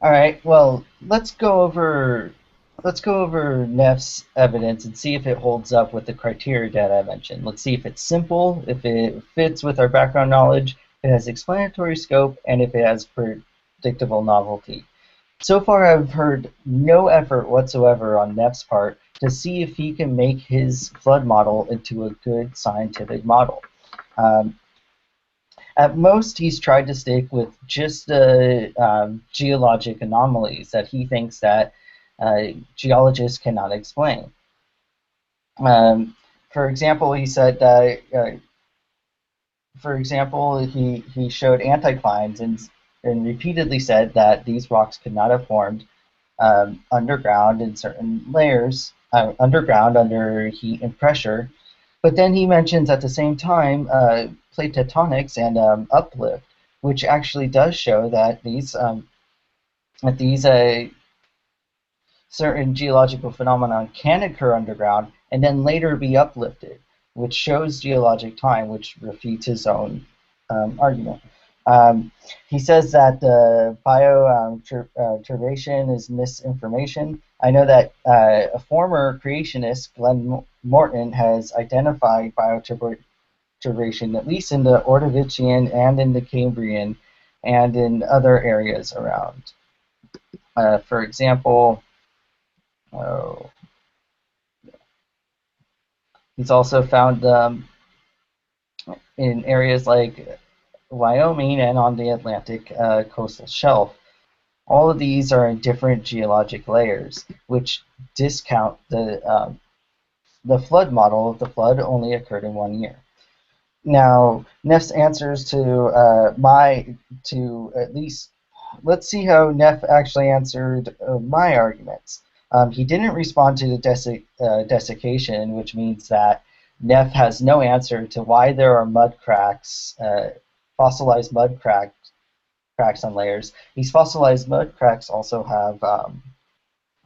All right. Well, let's go over Neph's evidence and see if it holds up with the criteria that I mentioned. Let's see if it's simple, if it fits with our background knowledge, if it has explanatory scope, and if it has predictable novelty. So far, I've heard no effort whatsoever on Neph's part to see if he can make his flood model into a good scientific model. At most, he's tried to stick with just the geologic anomalies that he thinks that geologists cannot explain. For example, he said that. For example, he showed anticlines and repeatedly said that these rocks could not have formed underground in certain layers, underground under heat and pressure. But then he mentions at the same time plate tectonics and uplift, which actually does show that these certain geological phenomenon can occur underground and then later be uplifted, which shows geologic time, which refutes his own argument. He says that bioturbation is misinformation. I know that a former creationist, Glenn Morton, has identified bioturbation at least in the Ordovician and in the Cambrian and in other areas around. For example, he's also found in areas like Wyoming and on the Atlantic coastal shelf. All of these are in different geologic layers, which discount the flood model. The flood only occurred in 1 year. Now, Neph's answers to at least, let's see how Neph actually answered my arguments. He didn't respond to the desiccation, which means that Neph has no answer to why there are mud cracks, fossilized mud cracks on layers. These fossilized mud cracks also have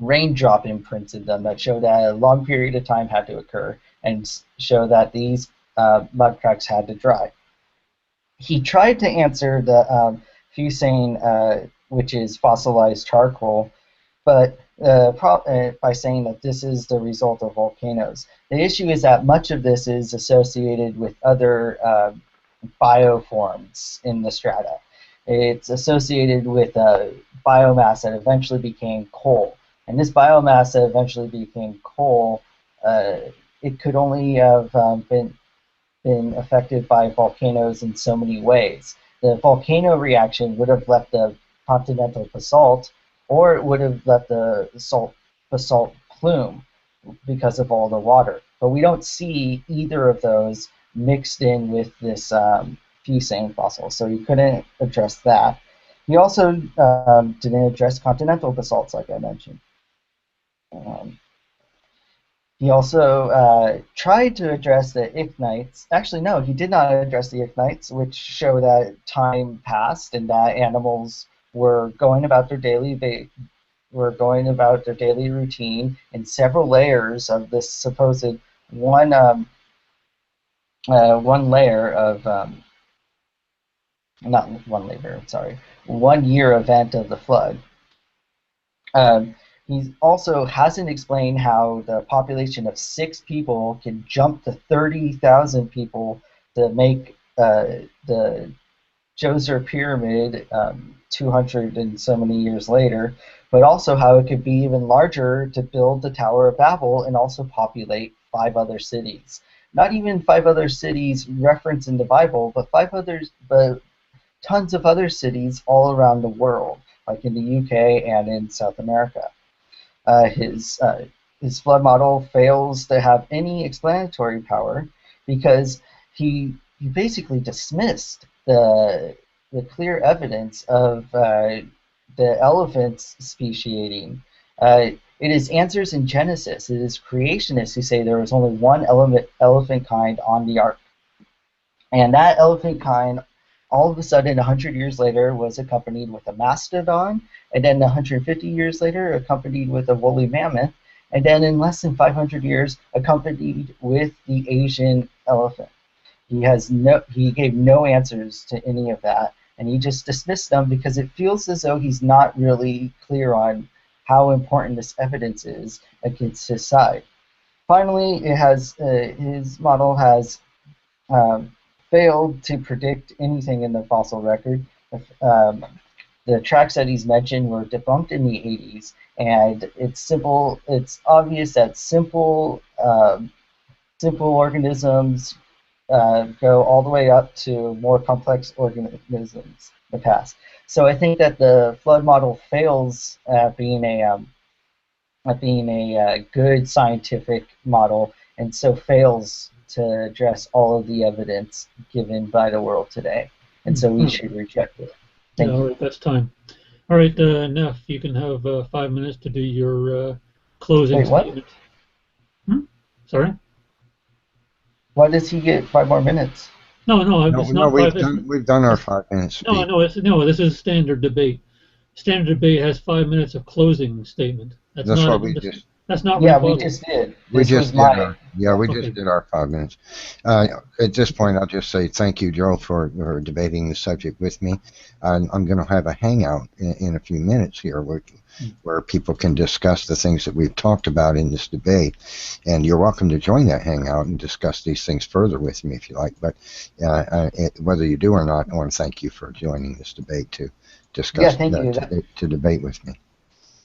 raindrop imprints in them that show that a long period of time had to occur and show that these mud cracks had to dry. He tried to answer the fusane, which is fossilized charcoal, but by saying that this is the result of volcanoes. The issue is that much of this is associated with other bioforms in the strata. It's associated with biomass that eventually became coal. And this biomass that eventually became coal, it could only have been affected by volcanoes in so many ways. The volcano reaction would have left the continental basalt, or it would have left the basalt plume because of all the water. But we don't see either of those mixed in with this fusane fossil, so he couldn't address that. He also didn't address continental basalts, like I mentioned. He also tried to address the Ichnites. Actually, no, he did not address the Ichnites, which show that time passed and that animals were going about their daily routine in several layers of this supposed one one layer of not one layer, sorry, 1 year event of the flood. He also hasn't explained how the population of 6 people can jump to 30,000 people to make the Djoser Pyramid 200 and so many years later, but also how it could be even larger to build the Tower of Babel and also populate 5 other cities. Not even 5 other cities referenced in the Bible, but tons of other cities all around the world, like in the UK and in South America. Uh, his uh, his flood model fails to have any explanatory power because he basically dismissed the clear evidence of the elephants speciating. It is answers in Genesis. It is creationists who say there was only one elephant kind on the ark, and that elephant kind, all of a sudden, 100 years later, was accompanied with a mastodon, and then 150 years later, accompanied with a woolly mammoth, and then in less than 500 years, accompanied with the Asian elephant. He gave no answers to any of that, and he just dismissed them because it feels as though he's not really clear on how important this evidence is against his side. Finally, his model has um, failed to predict anything in the fossil record. Um, the tracks that he's mentioned were debunked in the 80s, and it's simple. It's obvious that simple organisms go all the way up to more complex organisms in the past. So I think that the flood model fails at being a good scientific model, and so fails to address all of the evidence given by the world today. And so we should reject it. Thank All you. right, that's time. All right, Neph, you can have 5 minutes to do your closing Wait, what? statement. Sorry? Why does he get 5 more minutes? No, No, it's no, not five. we've done our 5 minutes speech. No. This is standard debate. Standard debate has 5 minutes of closing statement. That's what we just. That's not Yeah, we rebuttal. just did. We This just was did my. our, yeah, we Okay. just did our 5 minutes. At this point, I'll just say thank you, Joe, for debating the subject with me. I'm going to have a hangout in a few minutes here where people can discuss the things that we've talked about in this debate. And you're welcome to join that hangout and discuss these things further with me if you like. But whether you do or not, I want to thank you for joining this debate to discuss, Yeah, thank you. to debate with me.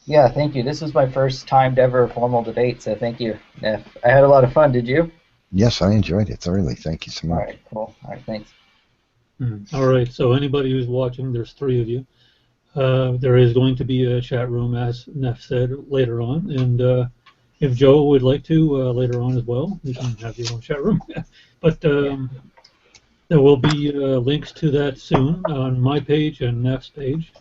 Yeah, thank you. This was my first time ever formal debate, so thank you. Yeah, I had a lot of fun. Did you? Yes, I enjoyed it thoroughly. Thank you so All much. right, cool. All right, thanks. All right, so anybody who's watching, there's 3 of you. There is going to be a chat room, as Neph said, later on. And if Joe would like to later on as well, you can have your own chat room. But there will be links to that soon on my page and Neph's page.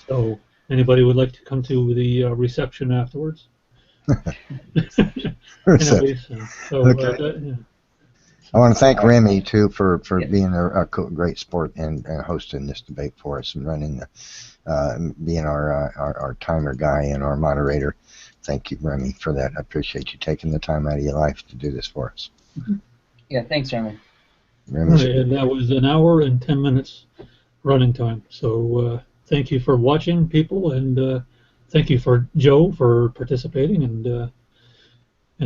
So anybody would like to come to the reception afterwards. Anyways, Okay. I want to thank Remy too for being a great sport and hosting this debate for us and running being our timer guy and our moderator. Thank you, Remy, for that. I appreciate you taking the time out of your life to do this for us. Yeah, thanks, Remy. Right, and that was 1 hour and 10 minutes running time. So thank you for watching, people, and thank you for Joe for participating, and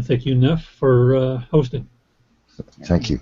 thank you, Neph, for hosting. Thank you.